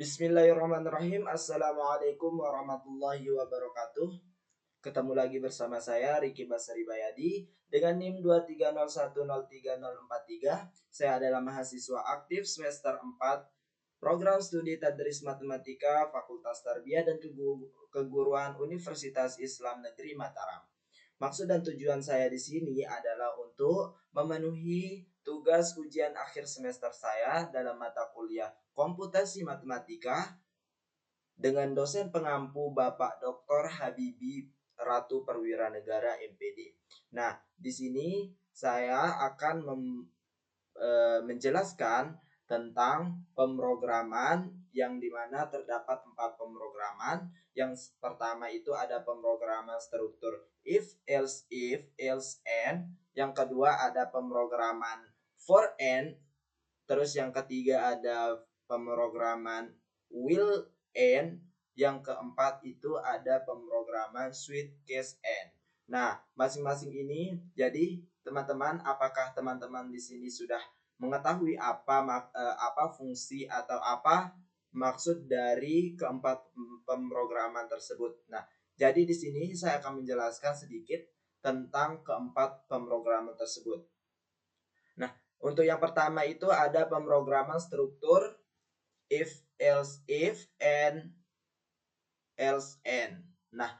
Bismillahirrahmanirrahim. Assalamualaikum warahmatullahi wabarakatuh. Ketemu lagi bersama saya Riki Basari Bayadi dengan NIM 230103043. Saya adalah mahasiswa aktif semester 4 Program Studi Tadris Matematika Fakultas Tarbiyah dan Keguruan Universitas Islam Negeri Mataram. Maksud dan tujuan saya di sini adalah untuk memenuhi tugas ujian akhir semester saya dalam mata kuliah Komputasi Matematika dengan dosen pengampu Bapak Dr. Habibi Ratu Perwira Negara MPD. Nah, di sini saya akan menjelaskan tentang pemrograman yang dimana terdapat 4 pemrograman. Yang pertama itu ada pemrograman struktur if, else, and. Yang kedua ada pemrograman for and. Terus yang ketiga ada pemrograman will and. Yang keempat itu ada pemrograman switch case and. Nah, masing-masing ini jadi teman-teman, apakah teman-teman di sini sudah mengetahui apa fungsi atau apa maksud dari keempat pemrograman tersebut? Nah, jadi di sini saya akan menjelaskan sedikit tentang keempat pemrograman tersebut. Nah, untuk yang pertama itu ada pemrograman struktur if, and else, and. Nah,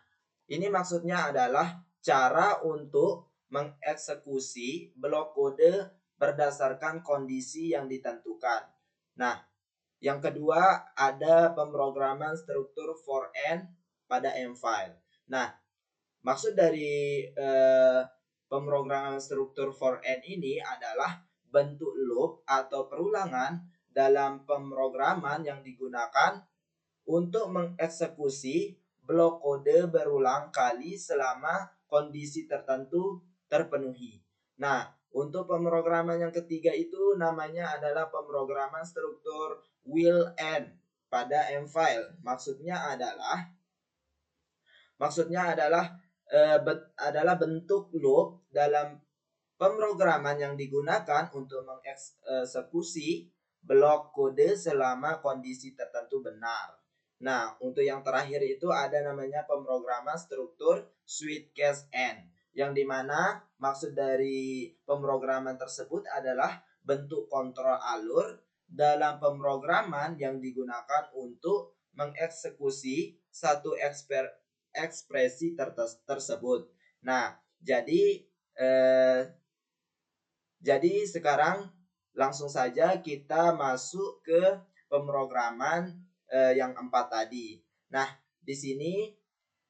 ini maksudnya adalah cara untuk mengeksekusi blok kode berdasarkan kondisi yang ditentukan. Nah, yang kedua ada pemrograman struktur for and pada M-file. Nah, maksud dari pemrograman struktur for and ini adalah bentuk loop atau perulangan dalam pemrograman yang digunakan untuk mengeksekusi blok kode berulang kali selama kondisi tertentu terpenuhi. Nah, untuk pemrograman yang ketiga itu namanya adalah pemrograman struktur will and pada M-file. Maksudnya adalah bentuk loop dalam pemrograman yang digunakan untuk mengeksekusi blok kode selama kondisi tertentu benar. Nah, untuk yang terakhir itu ada namanya pemrograman struktur switch case and, yang dimana maksud dari pemrograman tersebut adalah bentuk kontrol alur dalam pemrograman yang digunakan untuk mengeksekusi satu ekspresi tersebut. Nah, jadi sekarang langsung saja kita masuk ke pemrograman yang 4 tadi. Nah, di sini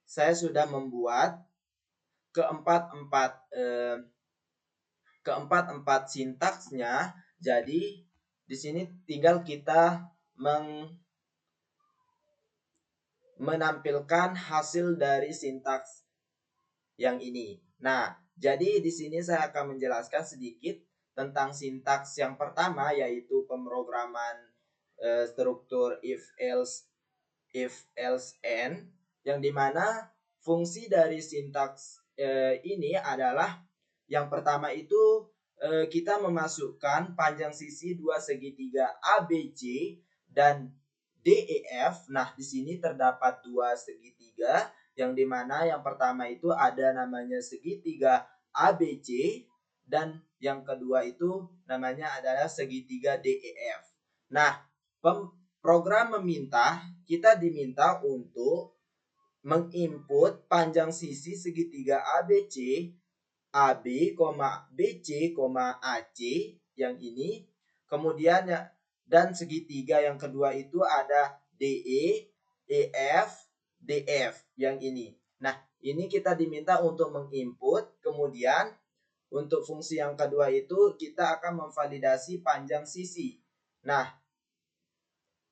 saya sudah membuat keempat sintaksnya. Jadi di sini tinggal kita menampilkan hasil dari sintaks yang ini. Nah, jadi di sini saya akan menjelaskan sedikit tentang sintaks yang pertama, yaitu pemrograman struktur if, else, and, yang dimana fungsi dari sintaks ini adalah yang pertama itu kita memasukkan panjang sisi dua segitiga ABC dan DEF. Nah, di sini terdapat dua segitiga yang dimana yang pertama itu ada namanya segitiga ABC dan yang kedua itu namanya adalah segitiga DEF. Nah, program kita diminta untuk menginput panjang sisi segitiga ABC AB, BC, AC yang ini, kemudian dan segitiga yang kedua itu ada DE, EF, DF yang ini. Nah, ini kita diminta untuk menginput, kemudian untuk fungsi yang kedua itu kita akan memvalidasi panjang sisi. Nah,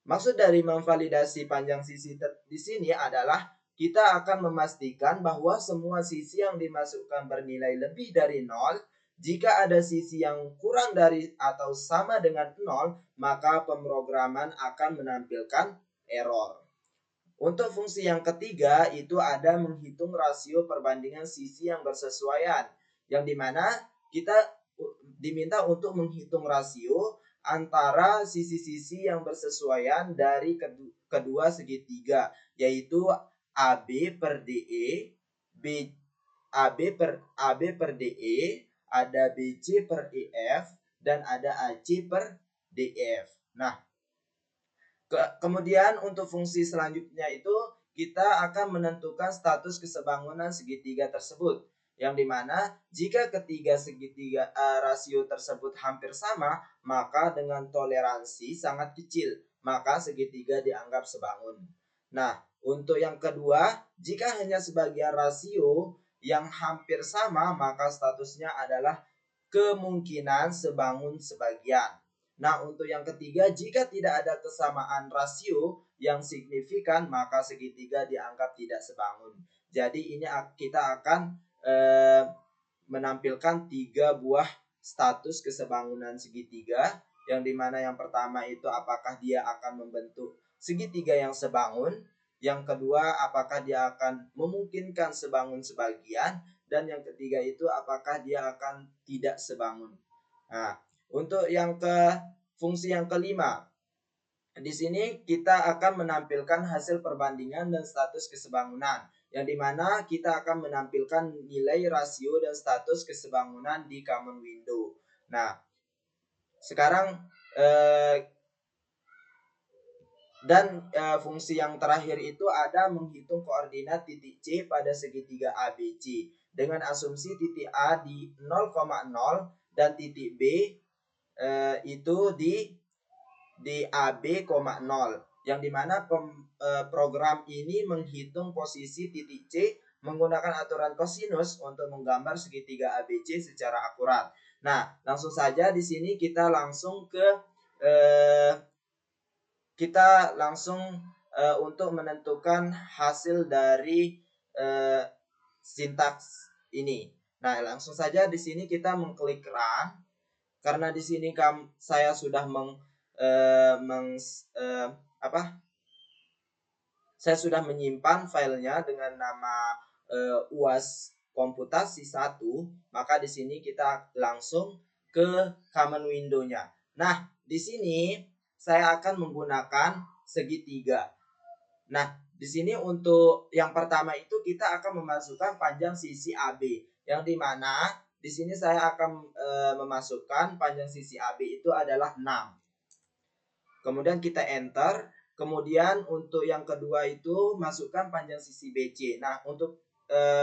maksud dari memvalidasi panjang sisi di sini adalah kita akan memastikan bahwa semua sisi yang dimasukkan bernilai lebih dari 0. Jika ada sisi yang kurang dari atau sama dengan 0, maka pemrograman akan menampilkan error. Untuk fungsi yang ketiga itu ada menghitung rasio perbandingan sisi yang bersesuaian, yang dimana kita diminta untuk menghitung rasio antara sisi-sisi yang bersesuaian dari kedua segitiga, yaitu AB per DE, AB per DE, ada BC per EF, dan ada AC per DF. Nah, kemudian untuk fungsi selanjutnya itu kita akan menentukan status kesebangunan segitiga tersebut, yang dimana jika ketiga segitiga rasio tersebut hampir sama, maka dengan toleransi sangat kecil, maka segitiga dianggap sebangun. Nah, untuk yang kedua, jika hanya sebagian rasio yang hampir sama, maka statusnya adalah kemungkinan sebangun sebagian. Nah, untuk yang ketiga, jika tidak ada kesamaan rasio yang signifikan, maka segitiga dianggap tidak sebangun. Jadi ini kita akan menampilkan 3 buah status kesebangunan segitiga, yang dimana yang pertama itu apakah dia akan membentuk segitiga yang sebangun, yang kedua apakah dia akan memungkinkan sebangun sebagian, dan yang ketiga itu apakah dia akan tidak sebangun. Nah, untuk yang fungsi yang kelima, di sini kita akan menampilkan hasil perbandingan dan status kesebangunan, yang dimana kita akan menampilkan nilai rasio dan status kesebangunan di common window. Nah, sekarang fungsi yang terakhir itu ada menghitung koordinat titik C pada segitiga ABC dengan asumsi titik A di 0,0 dan titik B itu di AB, 0, yang dimana program ini menghitung posisi titik C menggunakan aturan kosinus untuk menggambar segitiga ABC secara akurat. Nah, langsung saja di sini kita langsung untuk menentukan hasil dari sintaks ini. Nah, langsung saja di sini kita mengklik run, karena di sini saya sudah saya sudah menyimpan filenya dengan nama UAS komputasi 1, maka di sini kita langsung ke common window-nya. Nah, di sini saya akan menggunakan segitiga. Nah, di sini untuk yang pertama itu kita akan memasukkan panjang sisi AB, yang dimana di sini saya akan memasukkan panjang sisi AB itu adalah 6. Kemudian kita enter. Kemudian untuk yang kedua itu masukkan panjang sisi BC. Nah, untuk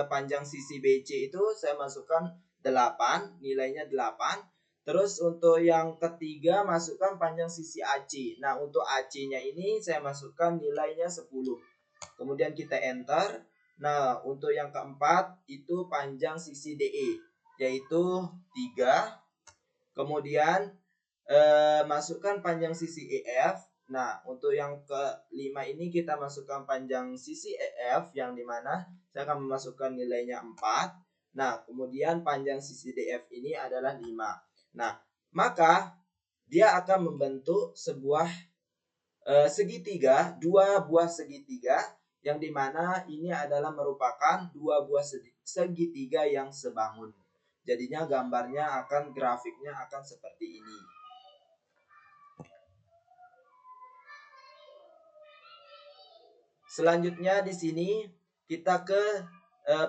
panjang sisi BC itu saya masukkan 8, nilainya 8. Terus untuk yang ketiga masukkan panjang sisi AC. Nah, untuk AC-nya ini saya masukkan nilainya 10. Kemudian kita enter. Nah, untuk yang keempat itu panjang sisi DE, yaitu 3. Kemudian masukkan panjang sisi EF. Nah, untuk yang kelima ini kita masukkan panjang sisi EF, yang dimana saya akan memasukkan nilainya 4. Nah, kemudian panjang sisi DF ini adalah 5. Nah, maka dia akan membentuk sebuah segitiga, 2 buah segitiga, yang dimana ini adalah merupakan 2 buah segitiga yang sebangun. Jadinya gambarnya grafiknya akan seperti ini. Selanjutnya di sini kita ke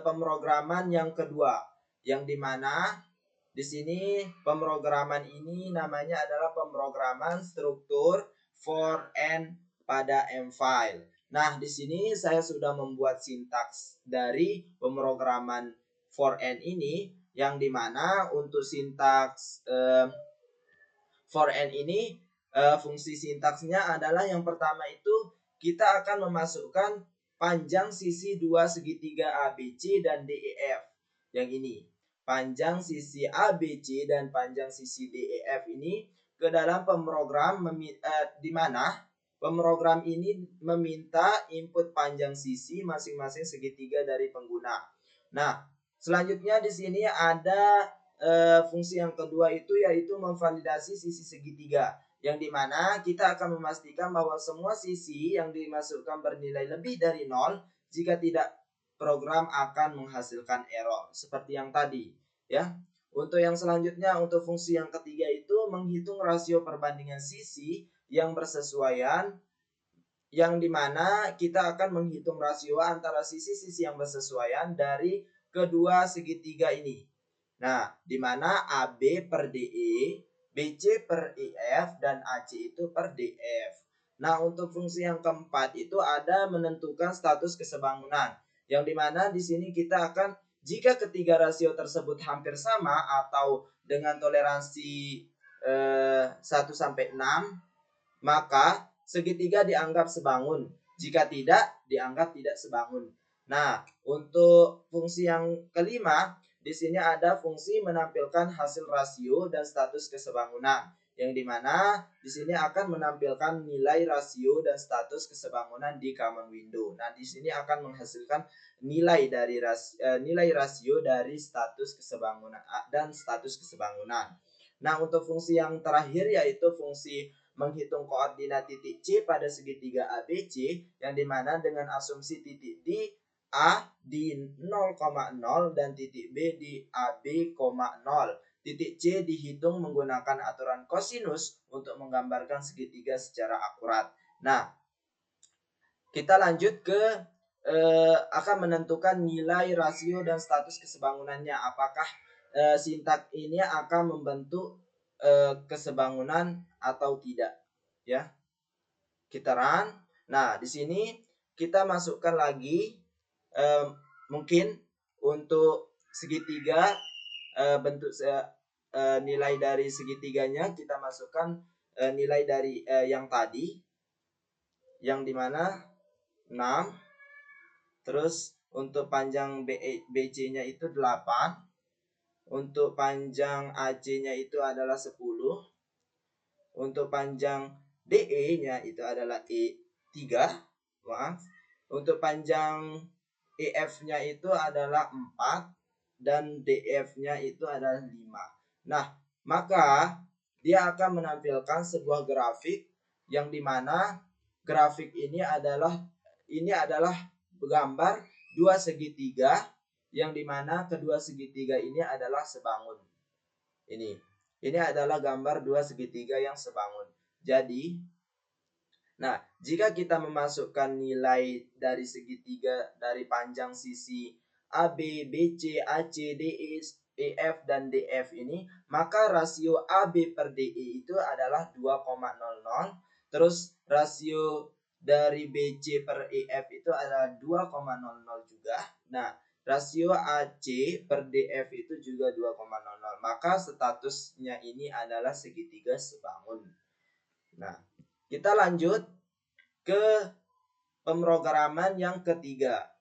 pemrograman yang kedua, yang dimana di sini pemrograman ini namanya adalah pemrograman struktur for n pada M-file. Nah, di sini saya sudah membuat sintaks dari pemrograman for n ini, yang dimana untuk sintaks for n ini fungsi sintaksnya adalah yang pertama itu kita akan memasukkan panjang sisi 2 segitiga ABC dan DEF. Yang ini, panjang sisi ABC dan panjang sisi DEF ini ke dalam pemrogram di mana pemrogram ini meminta input panjang sisi masing-masing segitiga dari pengguna. Nah, selanjutnya di sini ada fungsi yang kedua itu yaitu memvalidasi sisi segitiga, yang dimana kita akan memastikan bahwa semua sisi yang dimasukkan bernilai lebih dari 0. Jika tidak, program akan menghasilkan error seperti yang tadi, ya. Untuk yang selanjutnya, untuk fungsi yang ketiga itu menghitung rasio perbandingan sisi yang bersesuaian, yang dimana kita akan menghitung rasio antara sisi-sisi yang bersesuaian dari kedua segitiga ini. Nah, dimana AB per DE, BC per EF, dan AC itu per DF. Nah, untuk fungsi yang keempat itu ada menentukan status kesebangunan, yang dimana di sini kita akan, jika ketiga rasio tersebut hampir sama atau dengan toleransi 1-6, maka segitiga dianggap sebangun. Jika tidak, dianggap tidak sebangun. Nah, untuk fungsi yang kelima, di sini ada fungsi menampilkan hasil rasio dan status kesebangunan, yang dimana di sini akan menampilkan nilai rasio dan status kesebangunan di common window. Nah, di sini akan menghasilkan nilai rasio dari status kesebangunan dan status kesebangunan. Nah, untuk fungsi yang terakhir yaitu fungsi menghitung koordinat titik C pada segitiga ABC, yang dimana dengan asumsi titik D A di 0,0 dan titik B di AB, 0. Titik C dihitung menggunakan aturan kosinus untuk menggambarkan segitiga secara akurat. Nah, kita lanjut ke akan menentukan nilai rasio dan status kesebangunannya. Apakah sintak ini akan membentuk kesebangunan atau tidak, ya. Kita run. Nah, di sini kita masukkan lagi mungkin untuk segitiga, bentuk nilai dari segitiganya kita masukkan nilai dari yang tadi, yang dimana 6. Terus untuk panjang BC-nya itu 8. Untuk panjang AC-nya itu adalah 10. Untuk panjang DE-nya itu adalah 3. Maaf. Untuk panjang EF-nya itu adalah 4 dan DF-nya itu adalah 5. Nah, maka dia akan menampilkan sebuah grafik, yang dimana grafik ini adalah gambar dua segitiga, yang dimana kedua segitiga ini adalah sebangun. Ini adalah gambar dua segitiga yang sebangun. Jadi, nah, jika kita memasukkan nilai dari segitiga dari panjang sisi AB, BC, AC, DE, EF, dan DF ini, maka rasio AB per DE itu adalah 2,00. Terus rasio dari BC per EF itu adalah 2,00 juga. Nah, rasio AC per DF itu juga 2,00. Maka statusnya ini adalah segitiga sebangun. Nah, kita lanjut ke pemrograman yang ketiga,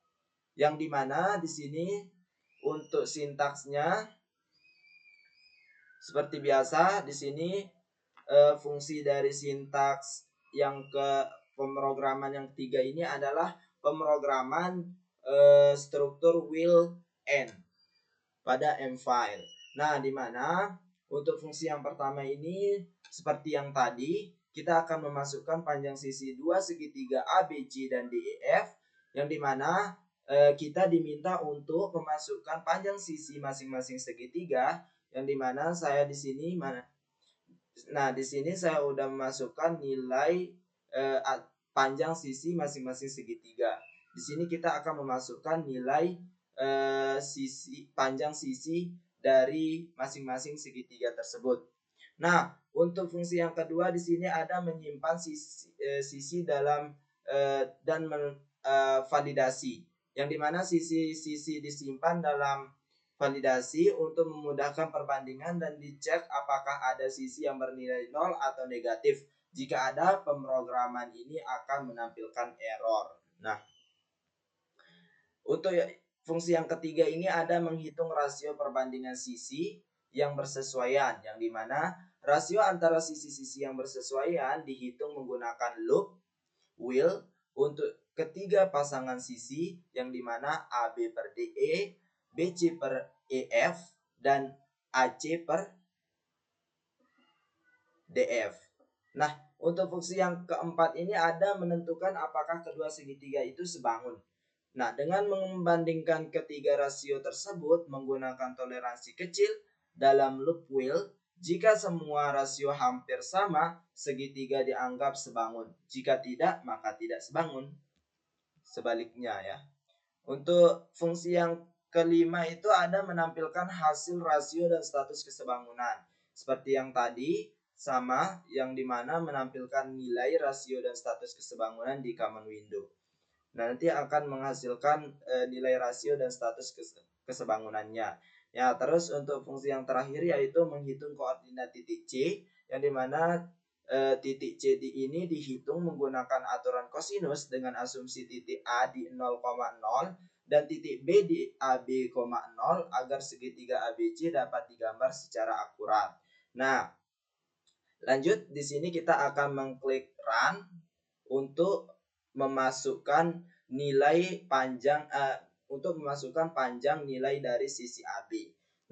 yang dimana di sini untuk sintaksnya seperti biasa. Di sini fungsi dari sintaks yang ke pemrograman yang ketiga ini adalah pemrograman struktur will end pada M file. Nah, di mana untuk fungsi yang pertama ini seperti yang tadi, kita akan memasukkan panjang sisi dua segitiga ABC dan DEF, yang dimana kita diminta untuk memasukkan panjang sisi masing-masing segitiga, yang dimana saya di sini di sini saya udah memasukkan nilai panjang sisi masing-masing segitiga. Di sini kita akan memasukkan nilai panjang sisi dari masing-masing segitiga tersebut. Nah, untuk fungsi yang kedua di sini ada menyimpan sisi dalam dan validasi, yang dimana sisi disimpan dalam validasi untuk memudahkan perbandingan dan dicek apakah ada sisi yang bernilai 0 atau negatif. Jika ada, pemrograman ini akan menampilkan error. Nah, untuk fungsi yang ketiga ini ada menghitung rasio perbandingan sisi yang bersesuaian, yang dimana rasio antara sisi-sisi yang bersesuaian dihitung menggunakan loop will untuk ketiga pasangan sisi, yang dimana AB per DE, BC per EF, dan AC per DF. Nah, untuk fungsi yang keempat ini ada menentukan apakah kedua segitiga itu sebangun. Nah, dengan membandingkan ketiga rasio tersebut menggunakan toleransi kecil, dalam loop wheel, jika semua rasio hampir sama, segitiga dianggap sebangun. Jika tidak, maka tidak sebangun. Sebaliknya ya. Untuk fungsi yang kelima itu ada menampilkan hasil rasio dan status kesebangunan. Seperti yang tadi, sama yang dimana menampilkan nilai rasio dan status kesebangunan di common window. Nah, nanti akan menghasilkan nilai rasio dan status kesebangunannya. Ya, terus untuk fungsi yang terakhir yaitu menghitung koordinat titik C, yang dimana titik C ini dihitung menggunakan aturan kosinus dengan asumsi titik A di 0,0 dan titik B di AB, 0 agar segitiga ABC dapat digambar secara akurat. Nah, lanjut di sini kita akan mengklik run untuk memasukkan nilai panjang panjang nilai dari sisi AB.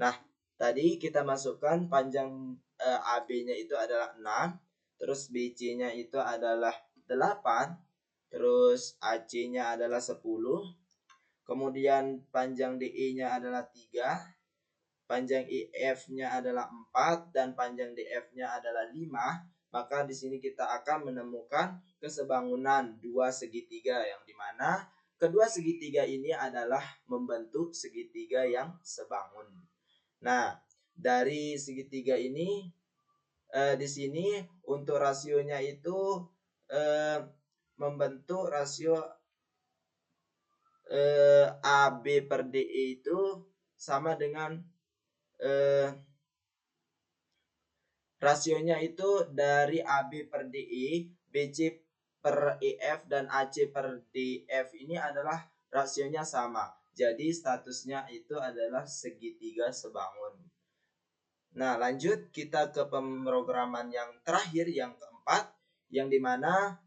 Nah, tadi kita masukkan panjang AB-nya itu adalah 6, terus BC-nya itu adalah 8, terus AC-nya adalah 10, kemudian panjang DE-nya adalah 3, panjang IF-nya adalah 4, dan panjang DF-nya adalah 5. Maka di sini kita akan menemukan kesebangunan dua segitiga, yang dimana kedua segitiga ini adalah membentuk segitiga yang sebangun. Nah, dari segitiga ini di sini untuk rasionya itu membentuk rasio AB per DE itu sama dengan rasionya itu dari AB per DE, BC per EF, dan AC per DF ini adalah rasionya sama. Jadi statusnya itu adalah segitiga sebangun. Nah, lanjut kita ke pemrograman yang terakhir, yang keempat, yang dimana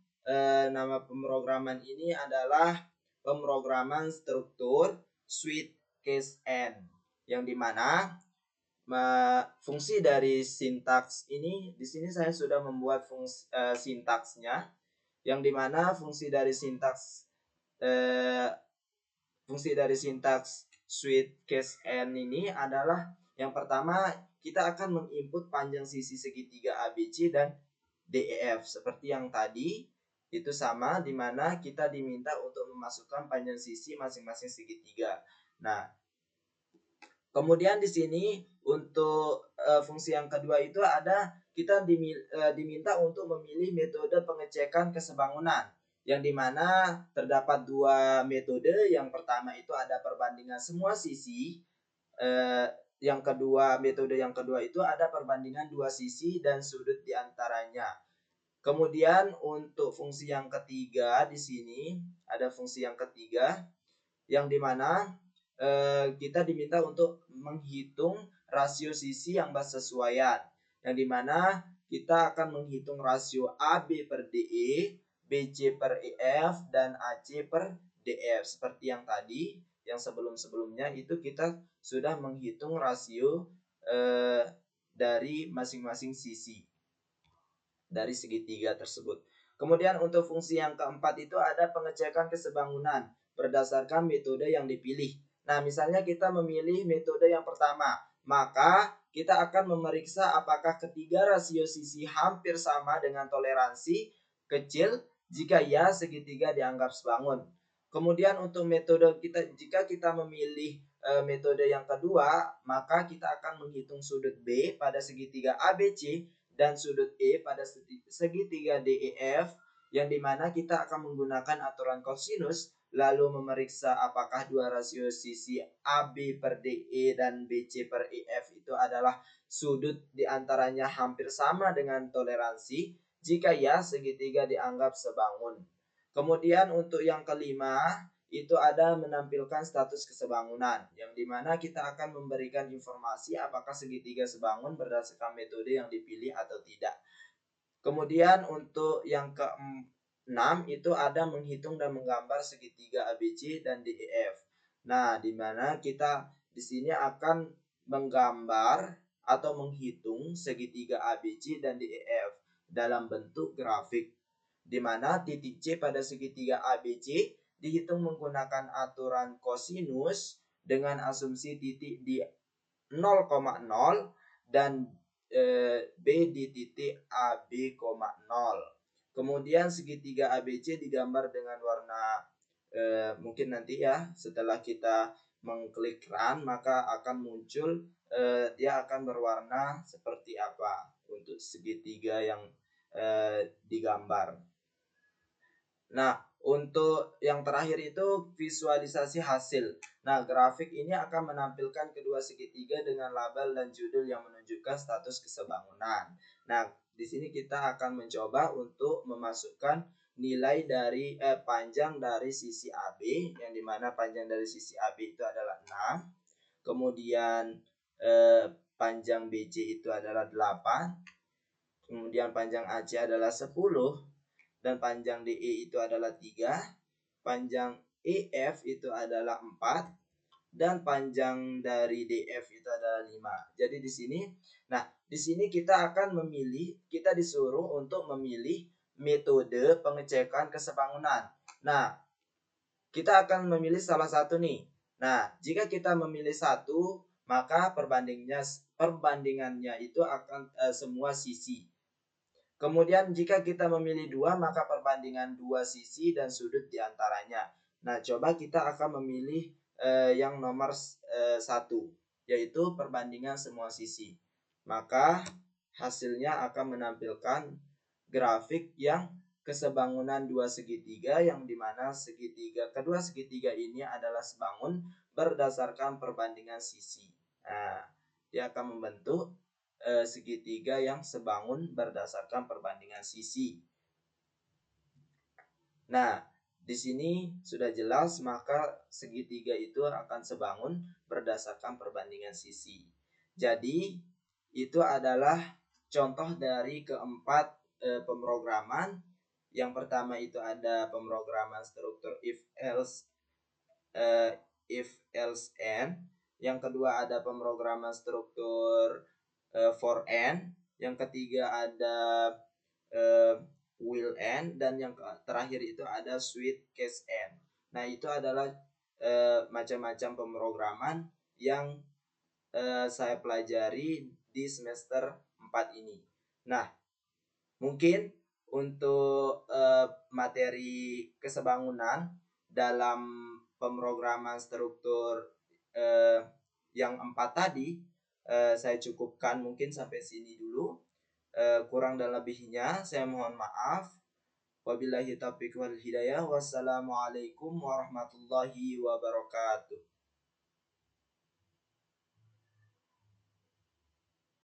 nama pemrograman ini adalah pemrograman struktur switch case N, yang dimana fungsi dari sintaks ini, di sini saya sudah membuat sintaksnya, yang dimana fungsi dari sintaks switch case N ini adalah yang pertama kita akan menginput panjang sisi segitiga ABC dan DEF seperti yang tadi itu sama, dimana kita diminta untuk memasukkan panjang sisi masing-masing segitiga. Nah, kemudian di sini untuk fungsi yang kedua itu ada kita diminta untuk memilih metode pengecekan kesebangunan, yang dimana terdapat dua metode. Yang pertama itu ada perbandingan semua sisi, metode yang kedua itu ada perbandingan dua sisi dan sudut diantaranya. Kemudian untuk fungsi yang ketiga di sini ada fungsi yang ketiga, yang dimana kita diminta untuk menghitung rasio sisi yang bersesuaian, yang dimana kita akan menghitung rasio AB per DE, BC per EF, dan AC per DF. Seperti yang tadi, yang sebelum-sebelumnya itu kita sudah menghitung rasio dari masing-masing sisi dari segitiga tersebut. Kemudian untuk fungsi yang keempat itu ada pengecekan kesebangunan berdasarkan metode yang dipilih. Nah, misalnya kita memilih metode yang pertama, maka kita akan memeriksa apakah ketiga rasio sisi hampir sama dengan toleransi kecil. Jika ya, segitiga dianggap sebangun. Kemudian untuk metode jika kita memilih metode yang kedua, maka kita akan menghitung sudut B pada segitiga ABC dan sudut E pada segitiga DEF, yang dimana kita akan menggunakan aturan kosinus lalu memeriksa apakah dua rasio sisi AB per DE dan BC per EF itu adalah sudut diantaranya hampir sama dengan toleransi. Jika ya, segitiga dianggap sebangun. Kemudian untuk yang kelima itu ada menampilkan status kesebangunan, yang dimana kita akan memberikan informasi apakah segitiga sebangun berdasarkan metode yang dipilih atau tidak. Kemudian untuk yang keenam itu ada menghitung dan menggambar segitiga ABC dan DEF. Nah, dimana kita di sini akan menggambar atau menghitung segitiga ABC dan DEF dalam bentuk grafik, dimana titik C pada segitiga ABC dihitung menggunakan aturan kosinus dengan asumsi titik di 0,0 dan B di titik AB, 0. Kemudian segitiga ABC digambar dengan warna mungkin nanti ya setelah kita mengklik run maka akan muncul dia akan berwarna seperti apa untuk segitiga yang digambar. Nah, untuk yang terakhir itu visualisasi hasil. Nah, grafik ini akan menampilkan kedua segitiga dengan label dan judul yang menunjukkan status kesebangunan. Nah, di sini kita akan mencoba untuk memasukkan nilai dari panjang dari sisi AB, yang dimana panjang dari sisi AB itu adalah 6. Kemudian panjang BC itu adalah 8. Kemudian panjang AC adalah 10. Dan panjang DE itu adalah 3, panjang EF itu adalah 4, dan panjang dari DF itu adalah 5. Jadi di sini, di sini kita akan memilih, kita disuruh untuk memilih metode pengecekan kesebangunan. Nah, kita akan memilih salah satu nih. Nah, jika kita memilih satu, maka perbandingannya itu akan semua sisi. Kemudian jika kita memilih dua, maka perbandingan dua sisi dan sudut diantaranya. Nah, coba kita akan memilih yang nomor 1, yaitu perbandingan semua sisi. Maka hasilnya akan menampilkan grafik yang kesebangunan dua segitiga, yang dimana kedua segitiga ini adalah sebangun berdasarkan perbandingan sisi. Nah, dia akan membentuk segitiga yang sebangun berdasarkan perbandingan sisi. Nah, di sini sudah jelas, maka segitiga itu akan sebangun berdasarkan perbandingan sisi. Jadi, itu adalah contoh dari keempat pemrograman. Yang pertama itu ada pemrograman struktur if else and. Yang kedua ada pemrograman struktur for and. Yang ketiga ada will and, dan yang terakhir itu ada switch case and. Nah, itu adalah macam-macam pemrograman yang saya pelajari di semester 4 ini. Nah, mungkin untuk materi kesebangunan dalam pemrograman struktur yang 4 tadi saya cukupkan mungkin sampai sini dulu. Kurang dan lebihnya saya mohon maaf. Wabillahi taufiq wal hidayah. Wassalamualaikum warahmatullahi wabarakatuh.